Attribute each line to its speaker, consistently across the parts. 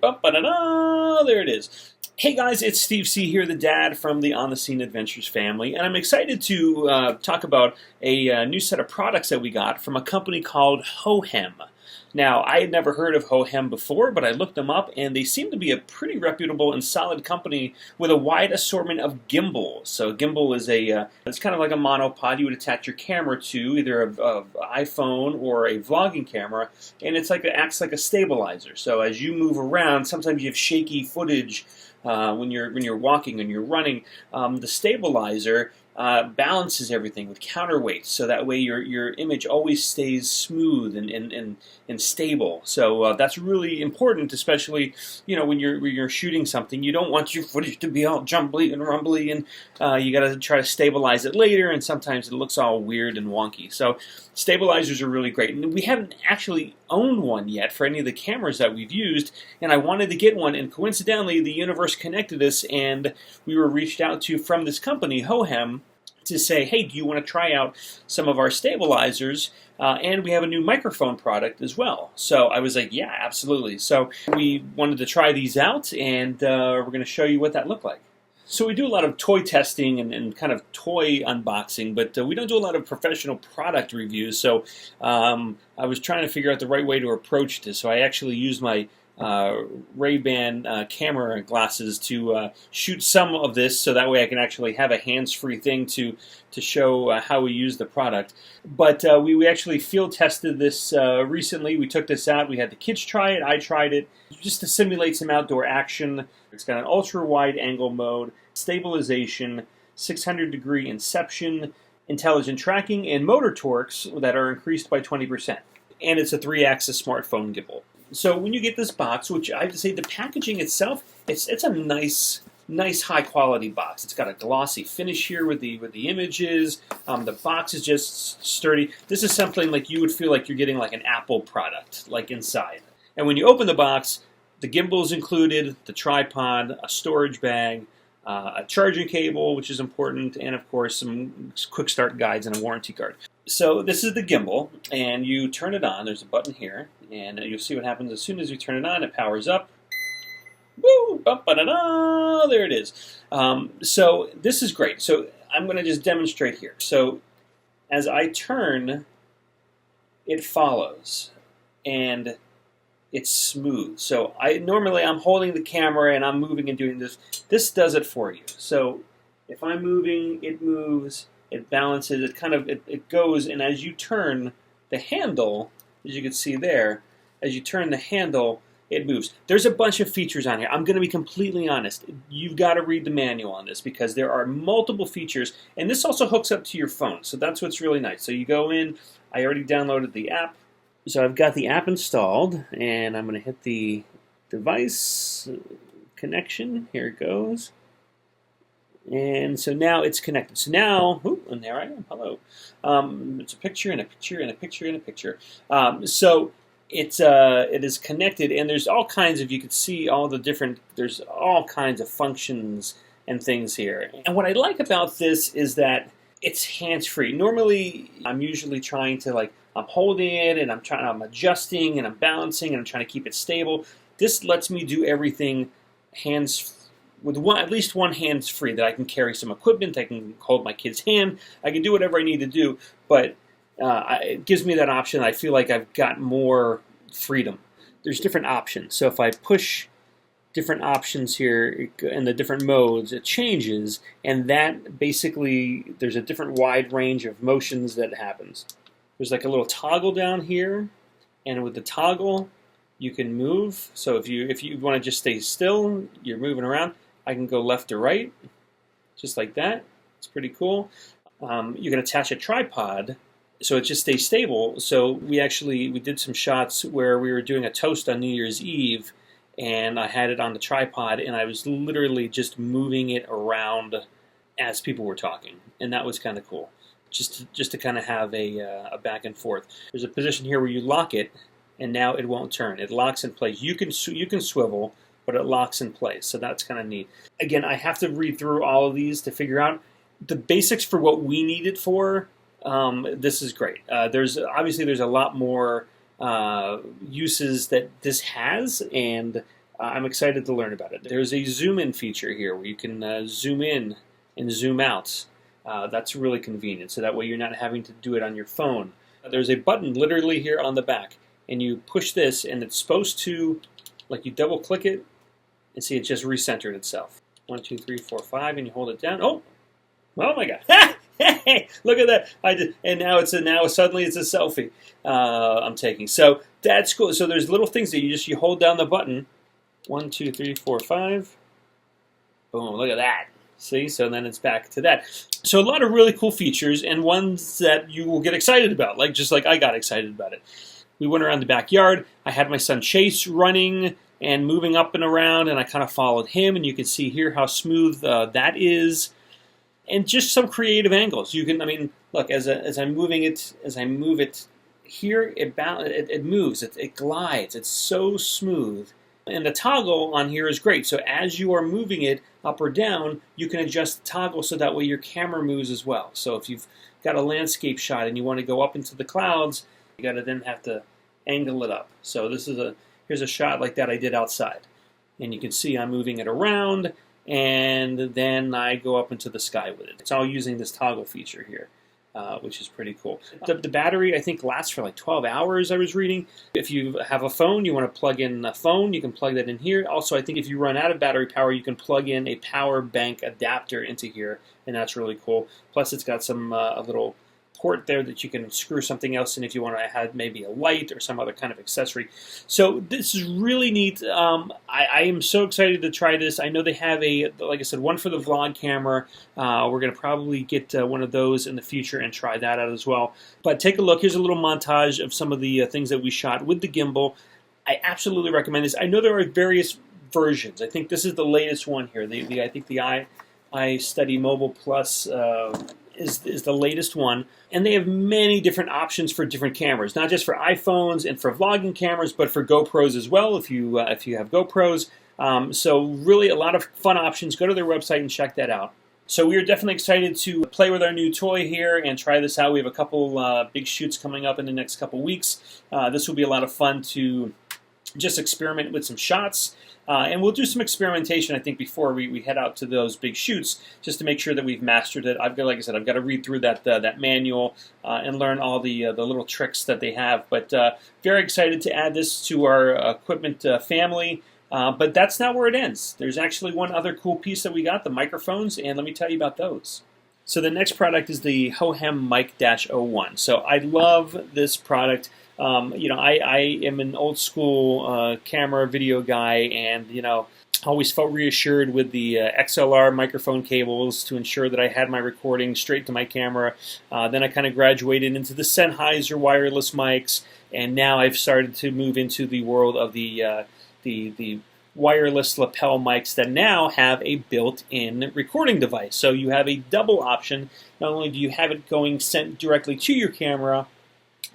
Speaker 1: Ba-da-da, there it is. Hey guys, it's Steve C here, the dad from the On the Scene Adventures family, and I'm excited to talk about a new set of products that we got from a company called Hohem. Now, I had never heard of Hohem before, but I looked them up, and they seem to be a pretty reputable and solid company with a wide assortment of gimbals. So a gimbal is it's kind of like a monopod you would attach your camera to, either an iPhone or a vlogging camera, and it acts like a stabilizer. So as you move around, sometimes you have shaky footage when you're walking and you're running. The stabilizer balances everything with counterweights, so that way your image always stays smooth and stable. So that's really important, especially when you're shooting something. You don't want your footage to be all jumbly and rumbly, and you got to try to stabilize it later, and sometimes it looks all weird and wonky. So stabilizers are really great, and we haven't actually owned one yet for any of the cameras that we've used, and I wanted to get one, and coincidentally the universe connected us, and we were reached out to from this company, Hohem, to say, hey, do you want to try out some of our stabilizers? And we have a new microphone product as well. So I was like, yeah, absolutely. So we wanted to try these out, and we're going to show you what that looked like. So we do a lot of toy testing and kind of toy unboxing, but we don't do a lot of professional product reviews. So I was trying to figure out the right way to approach this. So I actually used my Ray-Ban camera glasses to shoot some of this, so that way I can actually have a hands-free thing to show how we use the product. But we actually field tested this recently. We took this out. We had the kids try it. I tried it just to simulate some outdoor action. It's got an ultra-wide angle mode, stabilization, 600-degree inception, intelligent tracking, and motor torques that are increased by 20%. And it's a 3-axis smartphone gimbal. So when you get this box, which I have to say the packaging itself, it's a nice high quality box. It's got a glossy finish here with the images. The box is just sturdy. This is something like you would feel like you're getting like an Apple product, like inside. And when you open the box, the gimbal is included, the tripod, a storage bag, a charging cable, which is important, and of course some quick start guides and a warranty card. So this is the gimbal, and you turn it on. There's a button here, and you'll see what happens as soon as you turn it on. It powers up. Woo! Ba-da-da! There it is. So this is great. So I'm going to just demonstrate here. So as I turn, it follows, and it's smooth. So normally I'm holding the camera and I'm moving and doing this. This does it for you. So if I'm moving, it moves. It balances, it goes, and as you turn the handle, as you can see there, as you turn the handle, it moves. There's a bunch of features on here. I'm going to be completely honest. You've got to read the manual on this because there are multiple features, and this also hooks up to your phone, so that's what's really nice. So you go in, I already downloaded the app, so I've got the app installed, and I'm going to hit the device connection. Here it goes. And so now it's connected. So now, and there I am. Hello. It's a picture and a picture and a picture and a picture. So it is connected, and there's all kinds of, you can see all the different, there's all kinds of functions and things here. And what I like about this is that it's hands-free. Normally, I'm usually trying to I'm holding it and I'm adjusting and I'm balancing and I'm trying to keep it stable. This lets me do everything with at least one hand's free, that I can carry some equipment, I can hold my kid's hand, I can do whatever I need to do, but it gives me that option. I feel like I've got more freedom. There's different options, so if I push different options here in the different modes, it changes, and that basically, there's a different wide range of motions that happens. There's like a little toggle down here, and with the toggle, you can move. So if you want to just stay still, you're moving around. I can go left to right, just like that. It's pretty cool. You can attach a tripod, so it just stays stable. So we did some shots where we were doing a toast on New Year's Eve, and I had it on the tripod, and I was literally just moving it around as people were talking, and that was kind of cool. Just to kind of have a back and forth. There's a position here where you lock it, and now it won't turn. It locks in place. You can swivel, but it locks in place, so that's kind of neat. Again, I have to read through all of these to figure out the basics for what we need it for. This is great. There's a lot more uses that this has, and I'm excited to learn about it. There's a zoom in feature here where you can zoom in and zoom out. That's really convenient, so that way you're not having to do it on your phone. There's a button literally here on the back, and you push this, and it's supposed to, like, you double click it, and see it just recentered itself. 1, 2, 3, 4, 5, and you hold it down. Oh my God! Look at that! And now suddenly it's a selfie I'm taking. So that's cool. So there's little things that you hold down the button. 1, 2, 3, 4, 5. Boom! Look at that. See? So then it's back to that. So a lot of really cool features, and ones that you will get excited about, just like I got excited about it. We went around the backyard. I had my son Chase running and moving up and around, and I kind of followed him, and you can see here how smooth that is, and just some creative angles. You can, I mean, look, as I move it here, it moves, it glides. It's so smooth. And the toggle on here is great. So as you are moving it up or down, you can adjust the toggle so that way your camera moves as well. So if you've got a landscape shot and you want to go up into the clouds, you got to then have to angle it up. So here's a shot like that I did outside. And you can see I'm moving it around, and then I go up into the sky with it. It's all using this toggle feature here. Which is pretty cool. The battery, I think, lasts for like 12 hours, I was reading. If you have a phone, you want to plug in a phone, you can plug that in here. Also, I think if you run out of battery power, you can plug in a power bank adapter into here, and that's really cool. Plus, it's got some a little port there that you can screw something else in if you want to have maybe a light or some other kind of accessory. So this is really neat. I am so excited to try this. I know they have like I said, one for the vlog camera. We're going to probably get one of those in the future and try that out as well. But take a look. Here's a little montage of some of the things that we shot with the gimbal. I absolutely recommend this. I know there are various versions. I think this is the latest one here. I think the iSteady Mobile Plus is the latest one, and they have many different options for different cameras, not just for iPhones and for vlogging cameras, but for GoPros as well if you have GoPros. So really a lot of fun options. Go to their website and check that out. So we are definitely excited to play with our new toy here and try this out. We have a couple big shoots coming up in the next couple weeks. This will be a lot of fun to just experiment with some shots. And we'll do some experimentation, I think, before we head out to those big shoots, just to make sure that we've mastered it. Like I said, I've got to read through that manual and learn all the little tricks that they have. But very excited to add this to our equipment family. But that's not where it ends. There's actually one other cool piece that we got, the microphones, and let me tell you about those. So the next product is the Hohem MIC-01. So I love this product. I am an old school camera video guy, and always felt reassured with the XLR microphone cables to ensure that I had my recording straight to my camera. Then I kind of graduated into the Sennheiser wireless mics, and now I've started to move into the world of the wireless lapel mics that now have a built-in recording device. So you have a double option. Not only do you have it sent directly to your camera,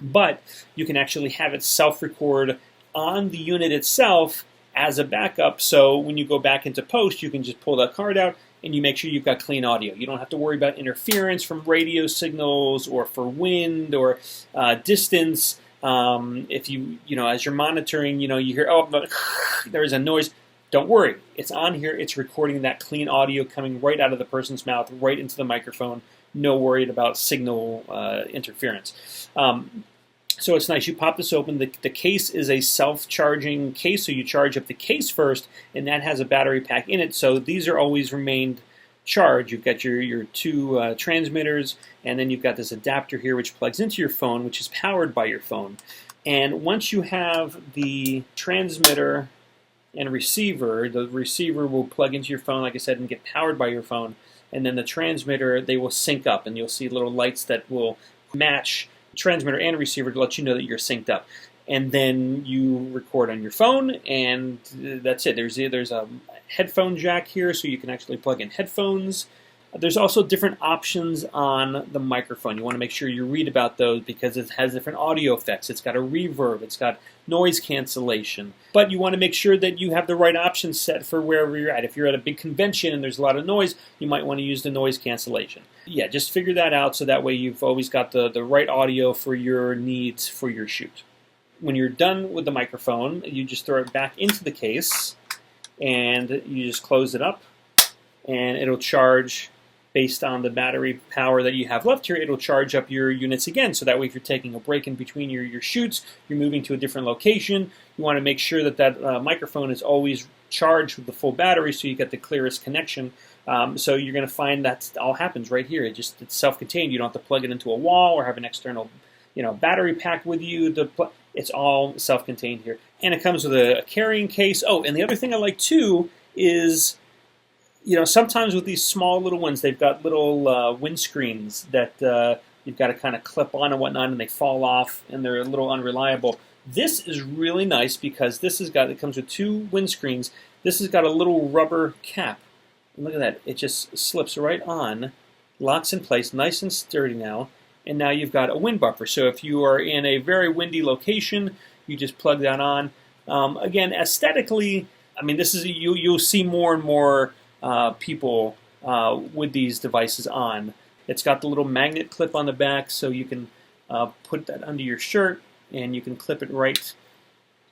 Speaker 1: but you can actually have it self-record on the unit itself as a backup. So when you go back into post, you can just pull that card out and you make sure you've got clean audio. You don't have to worry about interference from radio signals or for wind or distance. If as you're monitoring, you hear, there's a noise. Don't worry. It's on here. It's recording that clean audio coming right out of the person's mouth, right into the microphone. No worried about signal interference. So it's nice. You pop this open. The case is a self-charging case, so you charge up the case first, and that has a battery pack in it. So these are always remained charged. You've got your two transmitters, and then you've got this adapter here which plugs into your phone, which is powered by your phone. And once you have the transmitter and receiver, the receiver will plug into your phone, like I said, and get powered by your phone. And then the transmitter, they will sync up, and you'll see little lights that will match transmitter and receiver to let you know that you're synced up. And then you record on your phone, and that's it. There's a headphone jack here, so you can actually plug in headphones. There's also different options on the microphone. You want to make sure you read about those because it has different audio effects. It's got a reverb. It's got noise cancellation. But you want to make sure that you have the right options set for wherever you're at. If you're at a big convention and there's a lot of noise, you might want to use the noise cancellation. Yeah, just figure that out so that way you've always got the right audio for your needs for your shoot. When you're done with the microphone, you just throw it back into the case. and you just close it up, and it'll charge based on the battery power that you have left here. It'll charge up your units again, so that way if you're taking a break in between your shoots, you're moving to a different location, you want to make sure that that microphone is always charged with the full battery so you get the clearest connection. So you're going to find that all happens right here. It's self-contained. You don't have to plug it into a wall or have an external battery pack with you. It's all self-contained here. And it comes with a carrying case. Oh, and the other thing I like too is, sometimes with these small little ones, they've got little windscreens that you've got to kind of clip on and whatnot, and they fall off, and they're a little unreliable. This is really nice because it comes with two windscreens. This has got a little rubber cap. And look at that. It just slips right on, locks in place, nice and sturdy now. And now you've got a wind buffer. So if you are in a very windy location, you just plug that on. Again, aesthetically, I mean, this is you'll see more and more people with these devices on. It's got the little magnet clip on the back, so you can put that under your shirt, and you can clip it right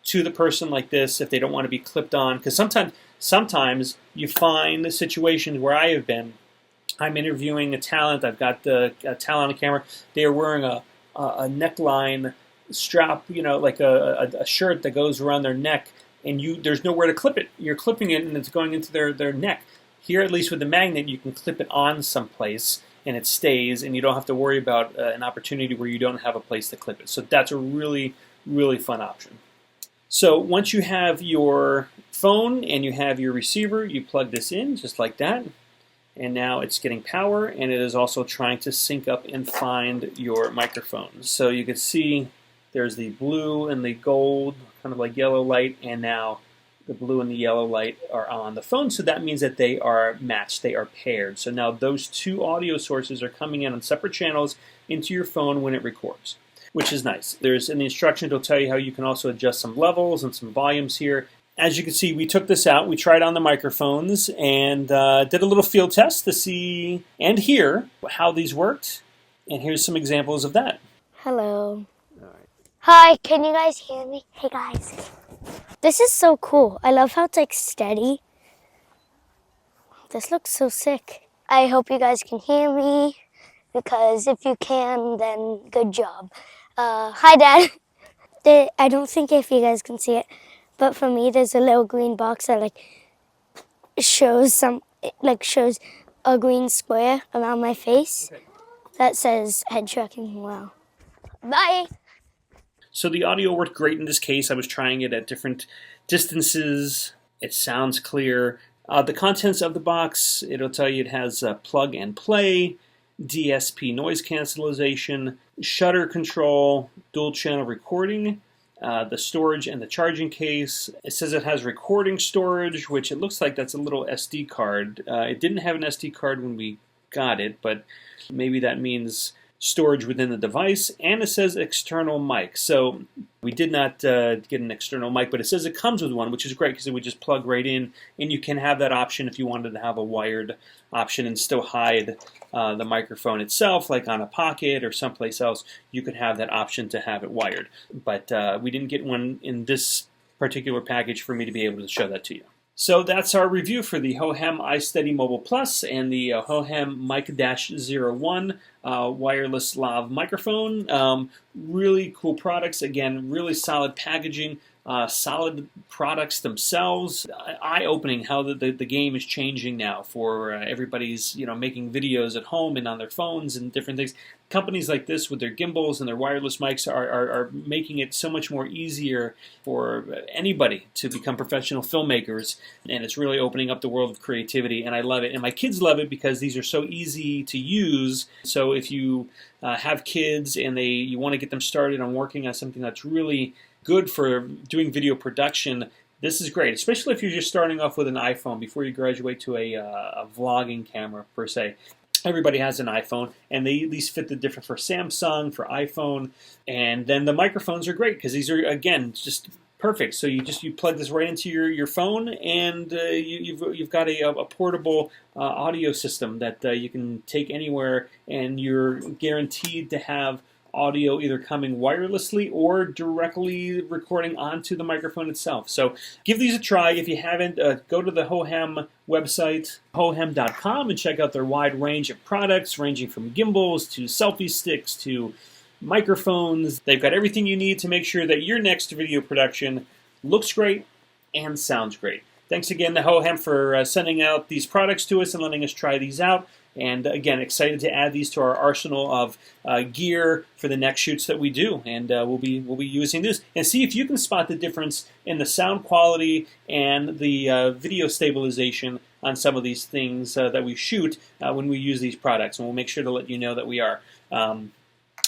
Speaker 1: to the person like this if they don't want to be clipped on. Because sometimes you find situations where I have been. I'm interviewing a talent. I've got a talent on the camera. They are wearing a neckline strap, like a shirt that goes around their neck, and there's nowhere to clip it. You're clipping it, and it's going into their neck. Here, at least with the magnet, you can clip it on someplace, and it stays, and you don't have to worry about an opportunity where you don't have a place to clip it. So that's a really, really fun option. So once you have your phone and you have your receiver, you plug this in just like that. And now it's getting power, and it is also trying to sync up and find your microphone. So you can see there's the blue and the gold, kind of like yellow light, and now the blue and the yellow light are on the phone. So that means that they are matched, they are paired. So now those two audio sources are coming in on separate channels into your phone when it records, which is nice. There's an instruction to tell you how you can also adjust some levels and some volumes here. As you can see, we took this out, we tried on the microphones, and did a little field test to see and hear how these worked. And here's some examples of that.
Speaker 2: Hello. All right. Hi, can you guys hear me? Hey guys. This is so cool. I love how it's like steady. This looks so sick. I hope you guys can hear me, because if you can, then good job. Hi, Dad. I don't think if you guys can see it, but for me, there's a little green box that shows a green square around my face that says head tracking. Wow. Bye.
Speaker 1: So the audio worked great in this case. I was trying it at different distances. It sounds clear. The contents of the box, it'll tell you it has plug and play, DSP noise cancellation, shutter control, dual channel recording, the storage and the charging case. It says it has recording storage, which it looks like that's a little SD card. It didn't have an SD card when we got it, but maybe that means storage within the device. And it says external mic. So we did not get an external mic, but it says it comes with one, which is great because it would just plug right in, and you can have that option if you wanted to have a wired option and still hide the microphone itself, like on a pocket or someplace else. You could have that option to have it wired. But we didn't get one in this particular package for me to be able to show that to you. So that's our review for the Hohem iSteady Mobile Plus and the Hohem MIC-01 wireless lav microphone. Really cool products. Again, really solid packaging, solid products themselves. Eye-opening how the game is changing now for everybody's making videos at home and on their phones and different things. Companies like this with their gimbals and their wireless mics are making it so much more easier for anybody to become professional filmmakers, and it's really opening up the world of creativity, and I love it. And my kids love it because these are so easy to use. So if you have kids and you want to get them started on working on something that's really good for doing video production, this is great, especially if you're just starting off with an iPhone before you graduate to a vlogging camera per se. Everybody has an iPhone, and they at least fit the different for Samsung, for iPhone, and then the microphones are great because these are, again, just perfect. So you plug this right into your phone, and you've got a portable audio system that you can take anywhere, and you're guaranteed to have audio either coming wirelessly or directly recording onto the microphone itself. So give these a try. If you haven't, go to the Hohem website, hohem.com, and check out their wide range of products, ranging from gimbals to selfie sticks to microphones. They've got everything you need to make sure that your next video production looks great and sounds great. Thanks again to Hohem for sending out these products to us and letting us try these out. And again, excited to add these to our arsenal of gear for the next shoots that we do. And we'll be using this and see if you can spot the difference in the sound quality and the video stabilization on some of these things that we shoot when we use these products. And we'll make sure to let you know that we are.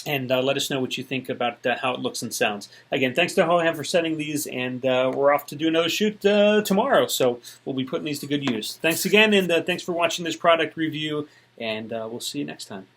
Speaker 1: And let us know what you think about how it looks and sounds. Again, thanks to Hohem for sending these, and we're off to do another shoot tomorrow, so we'll be putting these to good use. Thanks again, and thanks for watching this product review, and we'll see you next time.